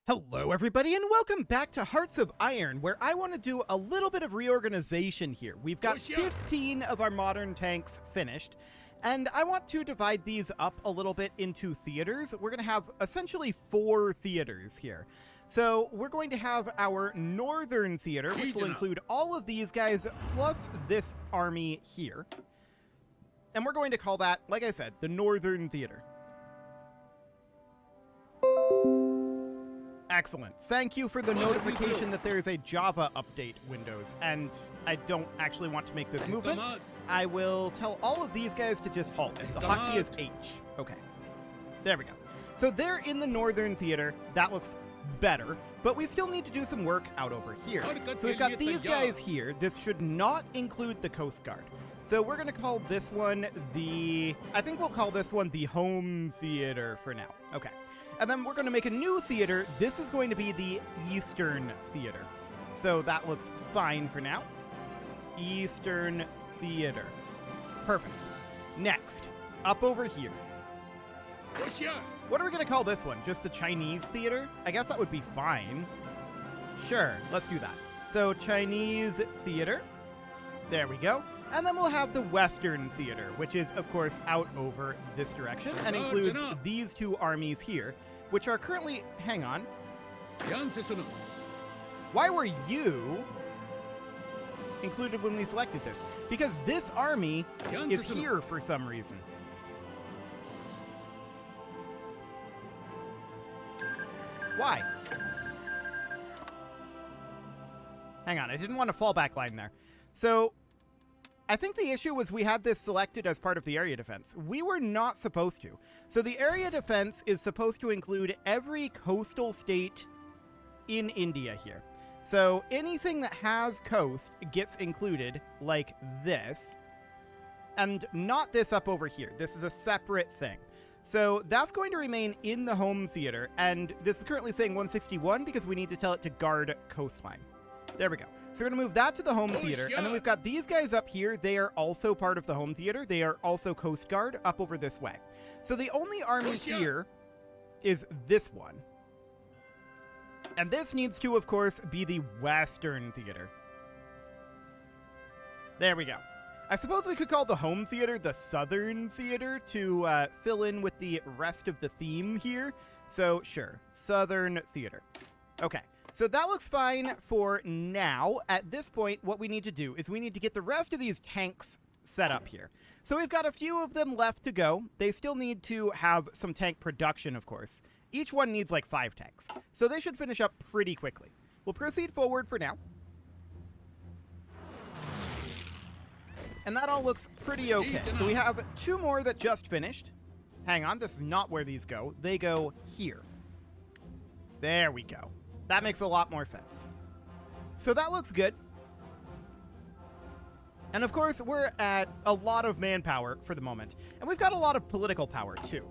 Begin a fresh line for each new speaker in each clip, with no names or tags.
Hello everybody and welcome back to Hearts of Iron, where I want to do a little bit of reorganization here. We've got 15 of our modern tanks finished, and I want to divide these up a little bit into theaters. We're going to have essentially 4 theaters here. So we're going to have our northern theater, which will include all of these guys plus this army here. And we're going to call that, like I said, the northern theater. Excellent. Thank you for the notification that there is a Java update, Windows, and I don't actually want to make this movement. I will tell all of these guys to just halt. The hotkey is H. Okay. There we go. So they're in the northern theater. That looks better, but we still need to do some work out over here. So we've got these guys here. This should not include the Coast Guard. So we're going to call this one I think we'll call this one the home theater for now. Okay. And then we're going to make a new theater. This is going to be the Eastern Theater. So that looks fine for now. Eastern Theater. Perfect. Next, up over here. What are we going to call this one? Just the Chinese Theater? I guess that would be fine. Sure, let's do that. So Chinese Theater. There we go. And then we'll have the Western Theater, which is, of course, out over this direction and includes these 2 armies here, which are currently... Hang on. Why were you included when we selected this? Because this army is here for some reason. Why? Hang on, I didn't want a fallback line there. So... I think the issue was we had this selected as part of the area defense. We were not supposed to. So the area defense is supposed to include every coastal state in India here. So anything that has coast gets included, like this, and not this up over here. This is a separate thing. So that's going to remain in the home theater, and this is currently saying 161 because we need to tell it to guard coastline. There we go. So we're going to move that to the home theater, and then we've got these guys up here. They are also part of the home theater. They are also Coast Guard up over this way. So the only army here is this one. And this needs to, of course, be the Western Theater. There we go. I suppose we could call the home theater the Southern Theater to fill in with the rest of the theme here. So, sure. Southern Theater. Okay. So that looks fine for now. At this point, what we need to do is we need to get the rest of these tanks set up here. So we've got a few of them left to go. They still need to have some tank production, of course. Each one needs like 5 tanks. So they should finish up pretty quickly. We'll proceed forward for now. And that all looks pretty okay. So we have 2 more that just finished. Hang on, this is not where these go. They go here. There we go. That makes a lot more sense. So that looks good. And of course, we're at a lot of manpower for the moment. And we've got a lot of political power, too.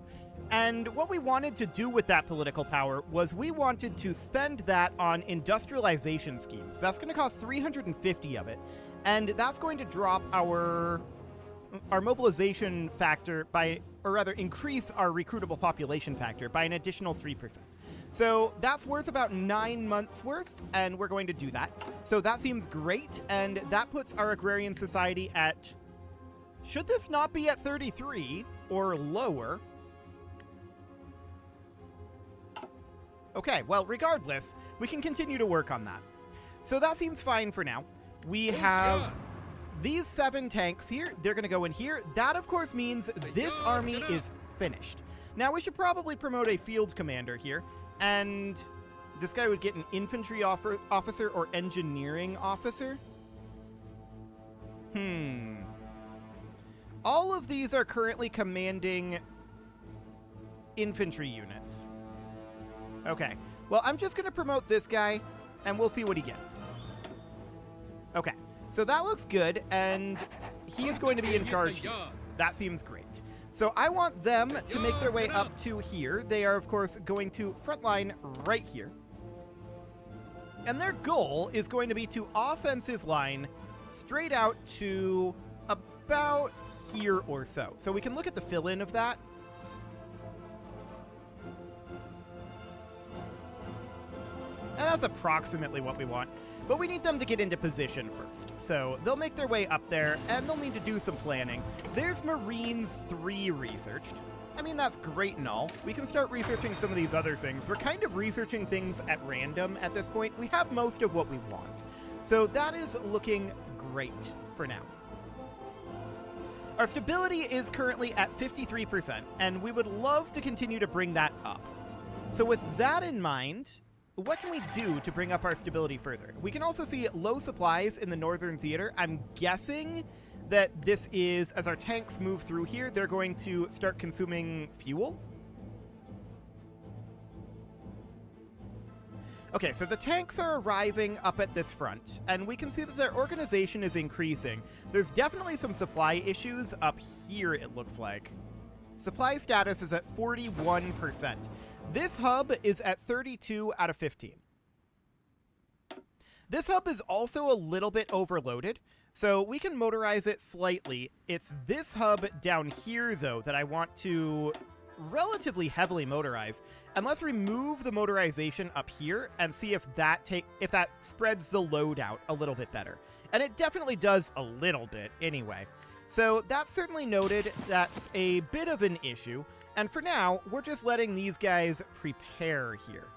And what we wanted to do with that political power was we wanted to spend that on industrialization schemes. That's going to cost 350 of it. And that's going to drop our mobilization factor by, or rather increase our recruitable population factor by an additional 3%. So that's worth about 9 months worth, and we're going to do that. So that seems great, and that puts our agrarian society at... Should this not be at 33 or lower? Okay, well, regardless, we can continue to work on that. So that seems fine for now. We have these 7 tanks here. They're going to go in here. That, of course, means this army is finished. Now, we should probably promote a field commander here. And this guy would get an infantry officer or engineering officer. All of these are currently commanding infantry units. Okay. Well, I'm just going to promote this guy, and we'll see what he gets. Okay. So that looks good, and he is going to be in charge here. That seems great. So I want them to make their way up to here. They are, of course, going to frontline right here. And their goal is going to be to offensive line straight out to about here or so. So we can look at the fill-in of that. And that's approximately what we want. But we need them to get into position first. So they'll make their way up there, and they'll need to do some planning. There's Marines 3 researched. I mean, that's great and all. We can start researching some of these other things. We're kind of researching things at random at this point. We have most of what we want. So that is looking great for now. Our stability is currently at 53%, and we would love to continue to bring that up. So with that in mind, what can we do to bring up our stability further? We can also see low supplies in the Northern Theater. I'm guessing that this is, as our tanks move through here, they're going to start consuming fuel. Okay, so the tanks are arriving up at this front, and we can see that their organization is increasing. There's definitely some supply issues up here, it looks like. Supply status is at 41%. This hub is at 32 out of 15. This hub is also a little bit overloaded, so we can motorize it slightly. It's this hub down here, though, that I want to relatively heavily motorize. And let's remove the motorization up here and see if that spreads the load out a little bit better. And it definitely does a little bit anyway. So that's certainly noted. That's a bit of an issue. And for now, we're just letting these guys prepare here.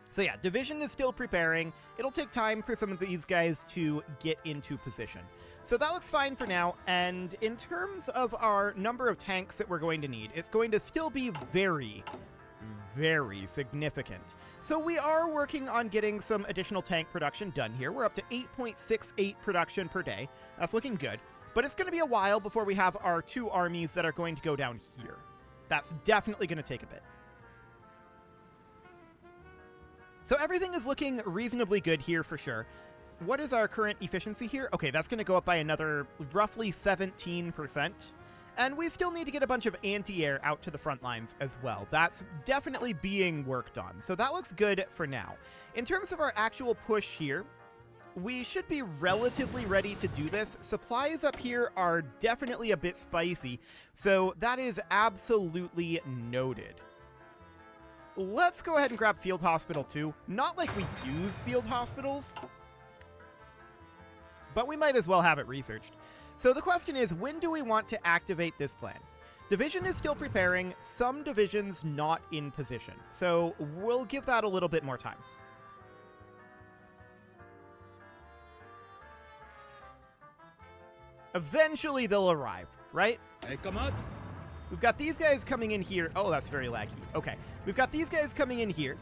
So yeah, division is still preparing. It'll take time for some of these guys to get into position. So that looks fine for now, and in terms of our number of tanks that we're going to need, it's going to still be very, very significant. So we are working on getting some additional tank production done here. We're up to 8.68 production per day. That's looking good, but it's going to be a while before we have our 2 armies that are going to go down here. That's definitely going to take a bit. So everything is looking reasonably good here for sure. What is our current efficiency here? Okay, that's going to go up by another roughly 17%. And we still need to get a bunch of anti-air out to the front lines as well. That's definitely being worked on. So that looks good for now. In terms of our actual push here, we should be relatively ready to do this. Supplies up here are definitely a bit spicy, so that is absolutely noted. Let's go ahead and grab Field Hospital 2. Not like we use field hospitals, but we might as well have it researched. So the question is, when do we want to activate this plan? Division is still preparing, some divisions not in position. So we'll give that a little bit more time. Eventually they'll arrive, right?
Hey, come on.
We've got these guys coming in here. Oh, that's very laggy. Okay. We've got these guys coming in here.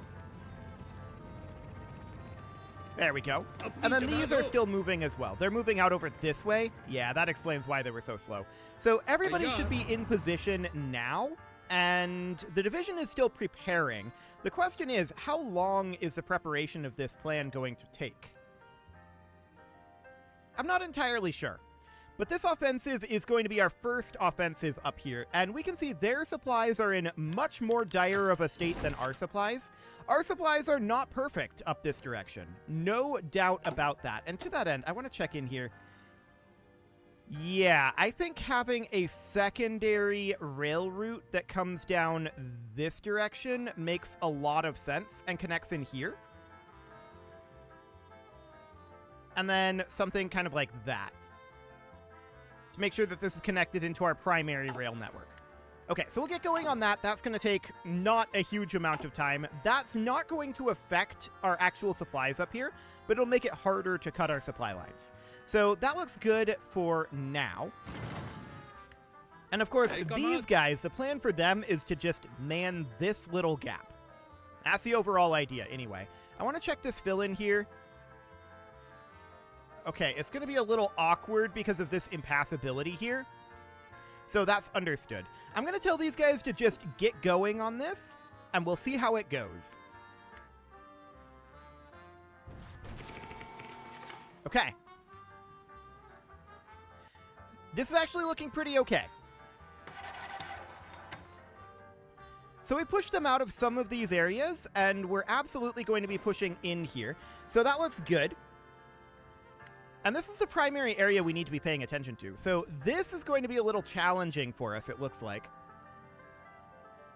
There we go. And then these are still moving as well. They're moving out over this way. Yeah, that explains why they were so slow. So everybody should be in position now, and the division is still preparing. The question is, how long is the preparation of this plan going to take? I'm not entirely sure. But this offensive is going to be our first offensive up here, and we can see their supplies are in much more dire of a state than our supplies. Our supplies are not perfect up this direction. No doubt about that. And to that end, I want to check in here. Yeah, I think having a secondary rail route that comes down this direction makes a lot of sense and connects in here. And then something kind of like that, to make sure that this is connected into our primary rail network. Okay, so we'll get going on that. That's going to take not a huge amount of time. That's not going to affect our actual supplies up here, but it'll make it harder to cut our supply lines. So that looks good for now. And of course, these guys, the plan for them is to just man this little gap. That's the overall idea anyway. I want to check this fill-in here. Okay, it's going to be a little awkward because of this impassability here. So that's understood. I'm going to tell these guys to just get going on this, and we'll see how it goes. Okay. This is actually looking pretty okay. So we pushed them out of some of these areas, and we're absolutely going to be pushing in here. So that looks good. And this is the primary area we need to be paying attention to. So this is going to be a little challenging for us, it looks like.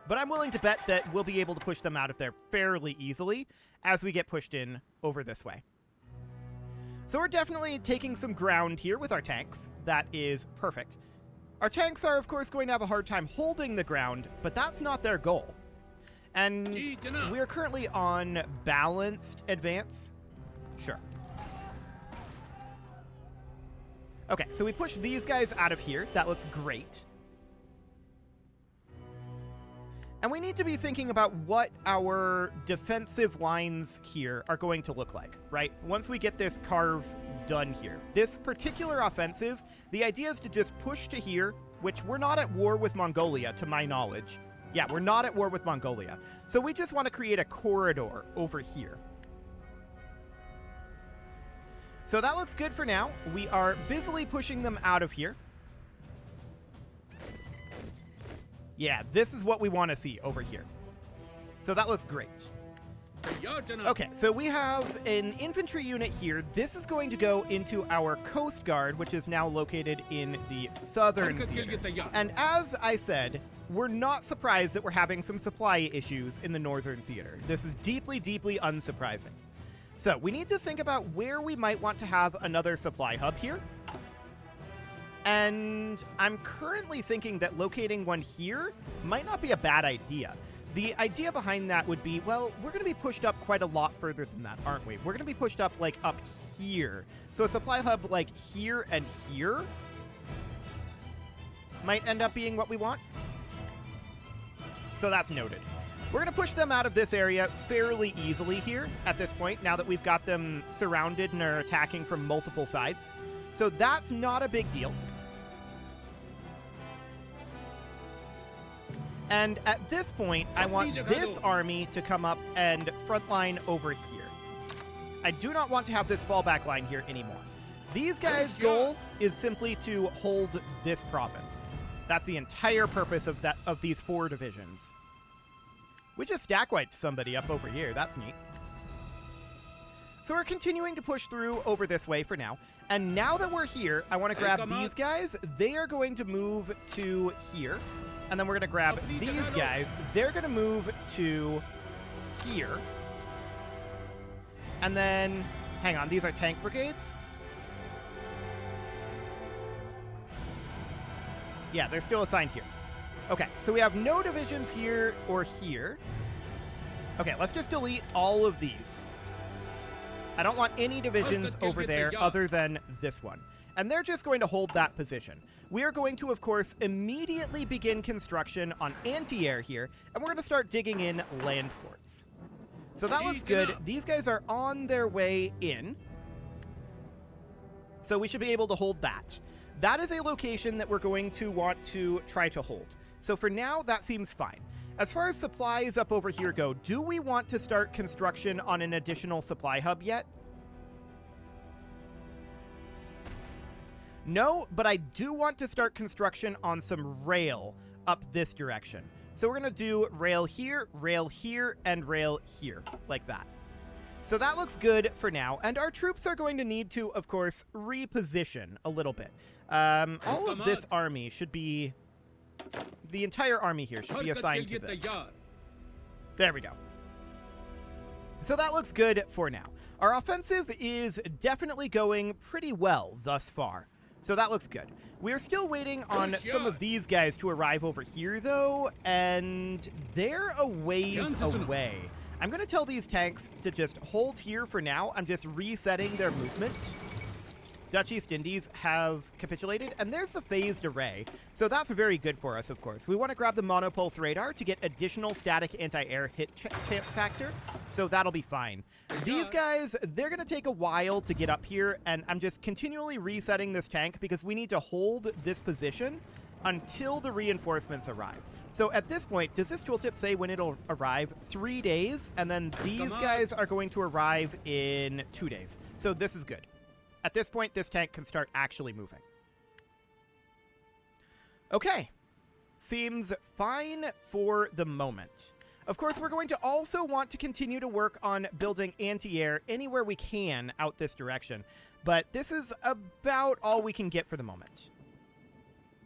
But I'm willing to bet that we'll be able to push them out of there fairly easily as we get pushed in over this way. So we're definitely taking some ground here with our tanks. That is perfect. Our tanks are, of course, going to have a hard time holding the ground, but that's not their goal. And we are currently on balanced advance. Sure. Okay, so we push these guys out of here. That looks great. And we need to be thinking about what our defensive lines here are going to look like, right? Once we get this carve done here. This particular offensive, the idea is to just push to here, which we're not at war with Mongolia, to my knowledge. Yeah, we're not at war with Mongolia. So we just want to create a corridor over here. So that looks good for now. We are busily pushing them out of here. Yeah, this is what we want to see over here. So that looks great. Okay, so we have an infantry unit here. This is going to go into our Coast Guard, which is now located in the southern theater. And as I said, we're not surprised that we're having some supply issues in the northern theater. This is deeply, deeply unsurprising. So we need to think about where we might want to have another supply hub here. And I'm currently thinking that locating one here might not be a bad idea. The idea behind that would be, well, we're going to be pushed up quite a lot further than that, aren't we? We're going to be pushed up, like, up here. So a supply hub, like, here and here might end up being what we want. So that's noted. We're going to push them out of this area fairly easily here at this point, now that we've got them surrounded and are attacking from multiple sides. So that's not a big deal. And at this point, I want this army to come up and frontline over here. I do not want to have this fallback line here anymore. These guys' goal is simply to hold this province. That's the entire purpose of these 4 divisions. We just stack wiped somebody up over here. That's neat. So we're continuing to push through over this way for now. And now that we're here, I want to grab these guys. They are going to move to here. And then we're going to grab these guys. They're going to move to here. And then, hang on, these are tank brigades? Yeah, they're still assigned here. Okay, so we have no divisions here or here. Okay, let's just delete all of these. I don't want any divisions over there other than this one. And they're just going to hold that position. We are going to, of course, immediately begin construction on anti-air here, and we're going to start digging in land forts. So that looks good. These guys are on their way in. So we should be able to hold that. That is a location that we're going to want to try to hold. So for now, that seems fine. As far as supplies up over here go, do we want to start construction on an additional supply hub yet? No, but I do want to start construction on some rail up this direction. So we're going to do rail here, and rail here, like that. So that looks good for now, and our troops are going to need to, of course, reposition a little bit. All of this army should be... The entire army here should be assigned to this. There we go. So that looks good for now. Our offensive is definitely going pretty well thus far. So that looks good. We're still waiting on some of these guys to arrive over here, though, and they're a ways away. I'm going to tell these tanks to just hold here for now. I'm just resetting their movement. Dutch East Indies have capitulated, and there's the phased array. So that's very good for us, of course. We want to grab the monopulse radar to get additional static anti-air hit chance factor, so that'll be fine. These guys, they're going to take a while to get up here, and I'm just continually resetting this tank because we need to hold this position until the reinforcements arrive. So at this point, does this tooltip say when it'll arrive? 3 days, and then these guys are going to arrive in 2 days. So this is good. At this point, this tank can start actually moving. Okay. Seems fine for the moment. Of course, we're going to also want to continue to work on building anti-air anywhere we can out this direction. But this is about all we can get for the moment.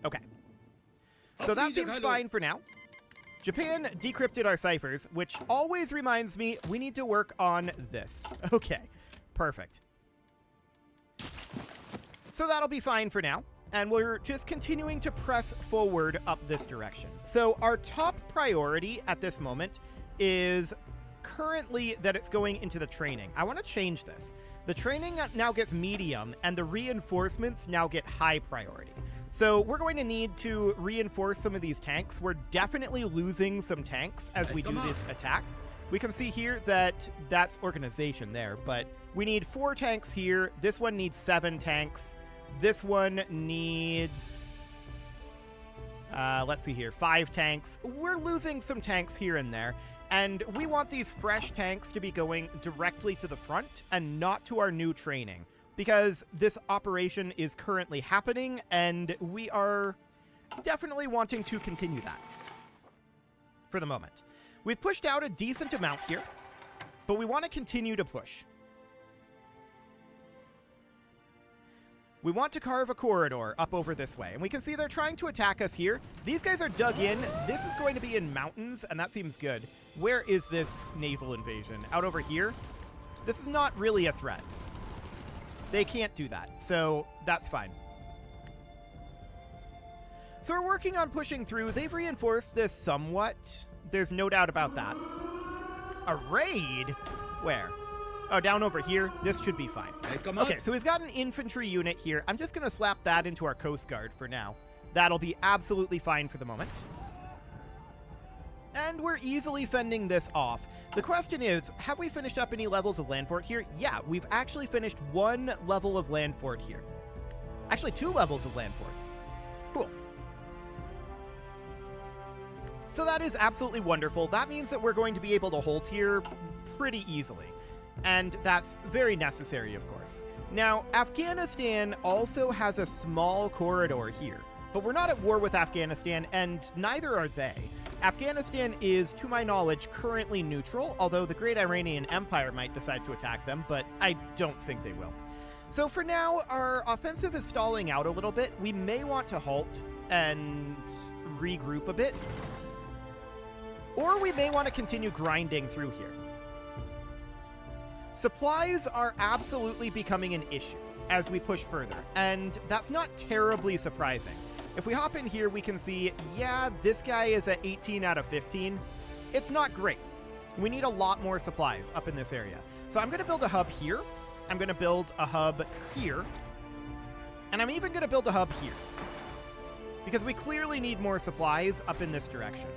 Okay. So that seems fine for now. Japan decrypted our ciphers, which always reminds me we need to work on this. Okay, perfect. So that'll be fine for now, and we're just continuing to press forward up this direction. So our top priority at this moment is currently that it's going into the training. I want to change this. The training now gets medium, and the reinforcements now get high priority. So we're going to need to reinforce some of these tanks. We're definitely losing some tanks as we do this attack. We can see here that that's organization there, but we need 4 tanks here. This one needs 7 tanks. This one needs, let's see here, 5 tanks. We're losing some tanks here and there, and we want these fresh tanks to be going directly to the front and not to our new training, because this operation is currently happening, and we are definitely wanting to continue that for the moment. We've pushed out a decent amount here, but we want to continue to push. We want to carve a corridor up over this way, and we can see they're trying to attack us here. These guys are dug in. This is going to be in mountains, and that seems good. Where is this naval invasion? Out over here? This is not really a threat. They can't do that, so that's fine. So we're working on pushing through. They've reinforced this somewhat. There's no doubt about that. A raid? Where? Oh, down over here. This should be fine. Okay, so we've got an infantry unit here. I'm just going to slap that into our Coast Guard for now. That'll be absolutely fine for the moment. And we're easily fending this off. The question is, have we finished up any levels of land fort here? Yeah, we've actually finished 1 level of land fort here. Actually, 2 levels of land fort. Cool. So that is absolutely wonderful. That means that we're going to be able to hold here pretty easily. And that's very necessary, of course. Now, Afghanistan also has a small corridor here, but we're not at war with Afghanistan, and neither are they. Afghanistan is, to my knowledge, currently neutral, although the Great Iranian Empire might decide to attack them, but I don't think they will. So for now, our offensive is stalling out a little bit. We may want to halt and regroup a bit, or we may want to continue grinding through here. Supplies are absolutely becoming an issue as we push further, and that's not terribly surprising. If we hop in here, we can see, yeah, this guy is at 18 out of 15. It's not great. We need a lot more supplies up in this area. So I'm going to build a hub here. I'm going to build a hub here. And I'm even going to build a hub here, because we clearly need more supplies up in this direction.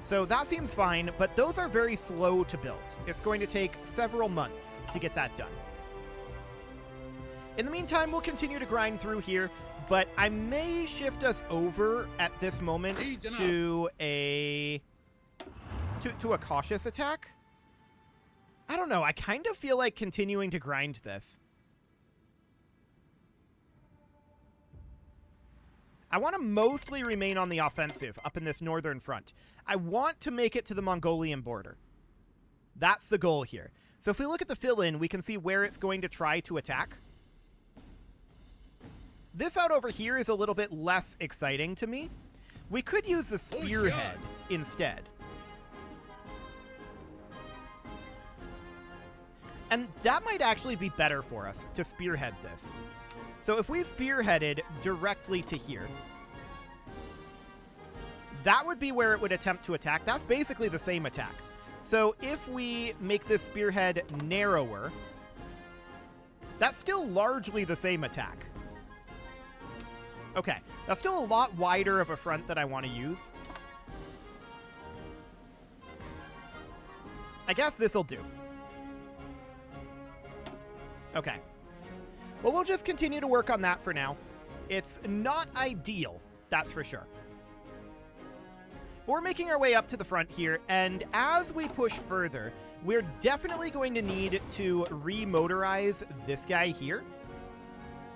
So that seems fine, but those are very slow to build. It's going to take several months to get that done. In the meantime, we'll continue to grind through here, but I may shift us over at this moment to a cautious attack. I don't know. I kind of feel like continuing to grind this. I want to mostly remain on the offensive up in this northern front. I want to make it to the Mongolian border. That's the goal here. So if we look at the fill-in, we can see where it's going to try to attack. This out over here is a little bit less exciting to me. We could use the spearhead instead. And that might actually be better for us to spearhead this. So if we spearheaded directly to here, that would be where it would attempt to attack. That's basically the same attack. So if we make this spearhead narrower, that's still largely the same attack. Okay, that's still a lot wider of a front that I want to use. I guess this'll do. Okay. Well, we'll just continue to work on that for now. It's not ideal, that's for sure. But we're making our way up to the front here, and as we push further, we're definitely going to need to remotorize this guy here.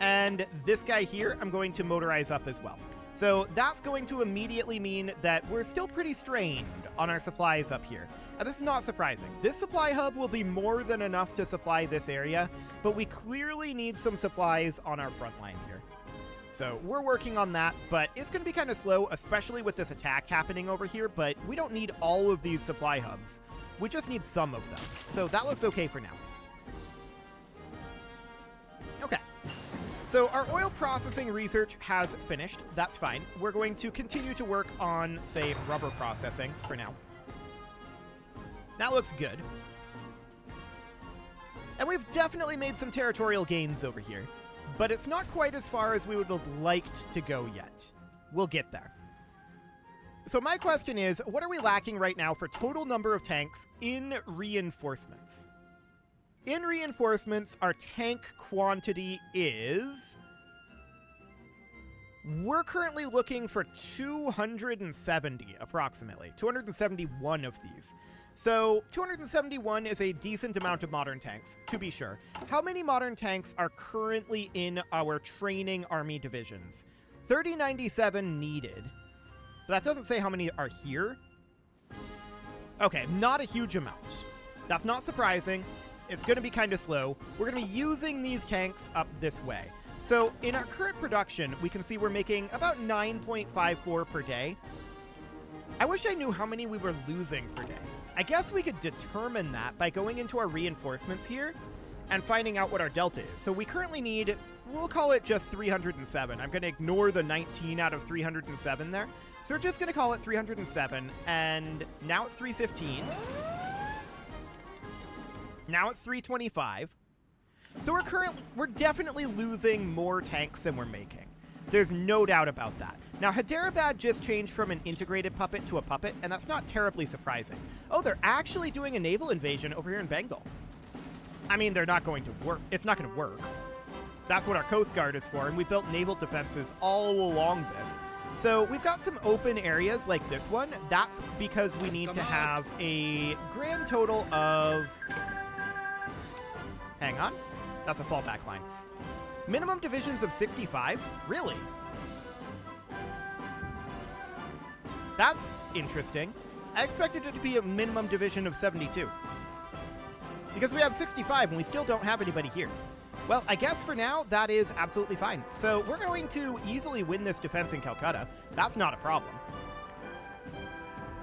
And this guy here, I'm going to motorize up as well. So that's going to immediately mean that we're still pretty strained on our supplies up here. Now, this is not surprising. This supply hub will be more than enough to supply this area, but we clearly need some supplies on our front line here. So we're working on that, but it's going to be kind of slow, especially with this attack happening over here, but we don't need all of these supply hubs. We just need some of them. So that looks okay for now. Okay. So our oil processing research has finished. That's fine. We're going to continue to work on, say, rubber processing for now. That looks good. And we've definitely made some territorial gains over here, but it's not quite as far as we would have liked to go yet. We'll get there. So my question is, what are we lacking right now for total number of tanks in reinforcements? In reinforcements, our tank quantity is... We're currently looking for 270, approximately. 271 of these. So 271 is a decent amount of modern tanks, to be sure. How many modern tanks are currently in our training army divisions? 3097 needed. But that doesn't say how many are here. Okay, not a huge amount. That's not surprising. It's going to be kind of slow. We're going to be using these tanks up this way. So in our current production, we can see we're making about 9.54 per day. I wish I knew how many we were losing per day. I guess we could determine that by going into our reinforcements here and finding out what our delta is. So we currently need, we'll call it just 307. I'm going to ignore the 19 out of 307 there. So we're just going to call it 307, and now it's 315. Now it's 325. So we're definitely losing more tanks than we're making. There's no doubt about that. Now, Hyderabad just changed from an integrated puppet to a puppet, and that's not terribly surprising. Oh, they're actually doing a naval invasion over here in Bengal. I mean, they're not going to work. It's not going to work. That's what our Coast Guard is for, and we built naval defenses all along this. So we've got some open areas like this one. That's because we need to have a grand total of... Hang on. That's a fallback line. Minimum divisions of 65? Really? That's interesting. I expected it to be a minimum division of 72. Because we have 65 and we still don't have anybody here. Well, I guess for now, that is absolutely fine. So we're going to easily win this defense in Calcutta. That's not a problem.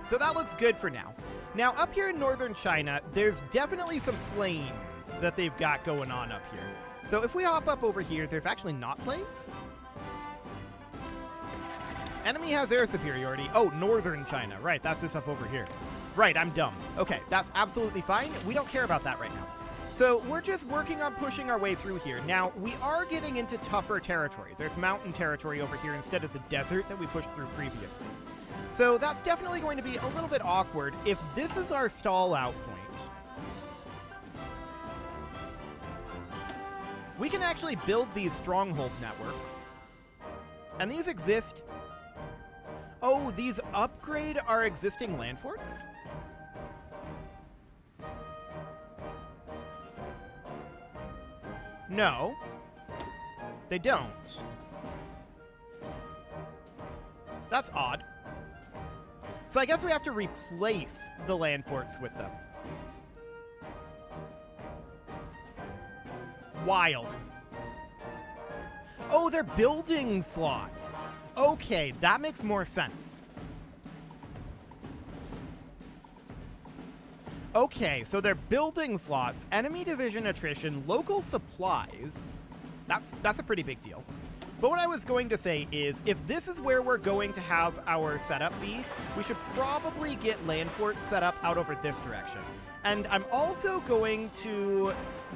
So that looks good for now. Now, up here in northern China, there's definitely some plains that they've got going on up here. So if we hop up over here, there's actually not plains? Enemy has air superiority. Oh, northern China. Right, that's this up over here. Right, I'm dumb. Okay, that's absolutely fine. We don't care about that right now. So we're just working on pushing our way through here. Now, we are getting into tougher territory. There's mountain territory over here instead of the desert that we pushed through previously. So that's definitely going to be a little bit awkward if this is our stall out point. We can actually build these stronghold networks. And these exist... Oh, these upgrade our existing land forts? No. They don't. That's odd. So I guess we have to replace the land forts with them. Wild. Oh, they're building slots. Okay, that makes more sense. Okay, so they're building slots, enemy division attrition, local supplies. That's a pretty big deal. But what I was going to say is, if this is where we're going to have our setup be, we should probably get land forts set up out over this direction. And I'm also going to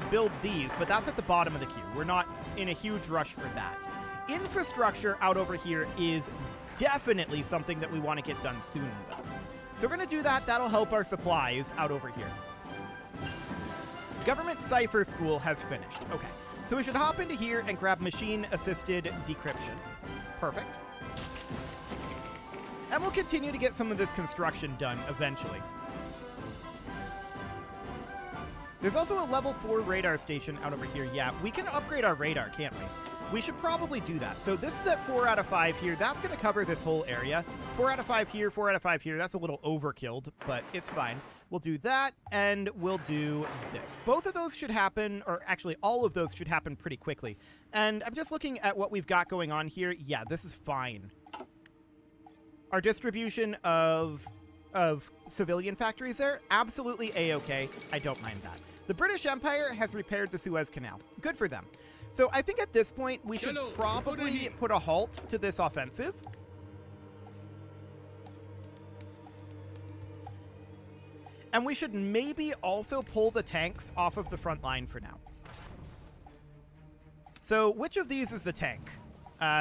build these, but that's at the bottom of the queue. We're not in a huge rush for that. Infrastructure out over here is definitely something that we want to get done soon, though. So we're going to do that. That'll help our supplies out over here. Government Cipher School has finished. Okay, so we should hop into here and grab machine-assisted decryption. Perfect. And we'll continue to get some of this construction done eventually. There's also a level 4 radar station out over here. Yeah, we can upgrade our radar, can't we? We should probably do that. So this is at 4 out of 5 here. That's going to cover this whole area. 4 out of 5 here, 4 out of 5 here. That's a little overkilled, but it's fine. We'll do that, and we'll do this. Both of those should happen, or actually all of those should happen pretty quickly. And I'm just looking at what we've got going on here. Yeah, this is fine. Our distribution of civilian factories there, absolutely A-okay. I don't mind that. The British Empire has repaired the Suez Canal. Good for them. So I think at this point, we should probably put a halt to this offensive. And we should maybe also pull the tanks off of the front line for now. So which of these is the tank?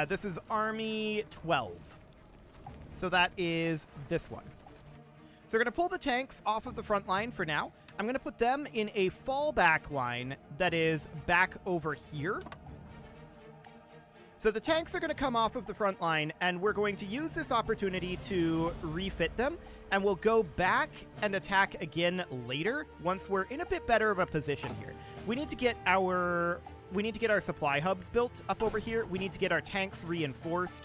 This is Army 12. So that is this one. So we're going to pull the tanks off of the front line for now. I'm going to put them in a fallback line that is back over here. So the tanks are going to come off of the front line, and we're going to use this opportunity to refit them, and we'll go back and attack again later once we're in a bit better of a position here. We need to get our supply hubs built up over here. We need to get our tanks reinforced,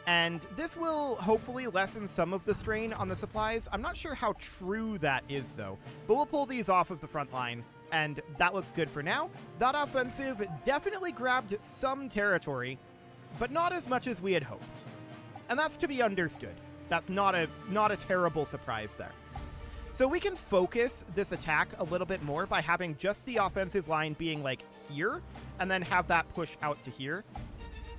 and this will hopefully lessen some of the strain on the supplies. I'm not sure how true that is, though, but we'll pull these off of the front line, and that looks good for now. That offensive definitely grabbed some territory, but not as much as we had hoped. And that's to be understood. That's not a terrible surprise there. So we can focus this attack a little bit more by having just the offensive line being like here, and then have that push out to here.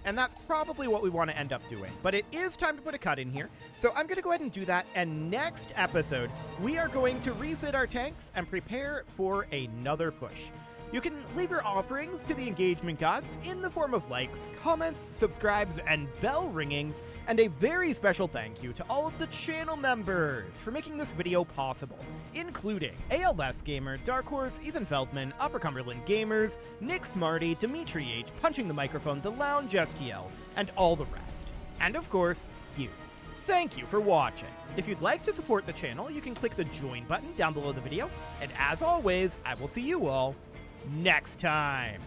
And that's probably what we want to end up doing. But it is time to put a cut in here. So I'm going to go ahead and do that. And next episode, we are going to refit our tanks and prepare for another push. You can leave your offerings to the engagement gods in the form of likes, comments, subscribes, and bell ringings, and a very special thank you to all of the channel members for making this video possible, including ALS Gamer, Dark Horse, Ethan Feldman, Upper Cumberland Gamers, Nick Smarty, Dimitri H, Punching the Microphone, The Lounge STL, and all the rest. And of course, you. Thank you for watching. If you'd like to support the channel, you can click the join button down below the video, and as always, I will see you all next time.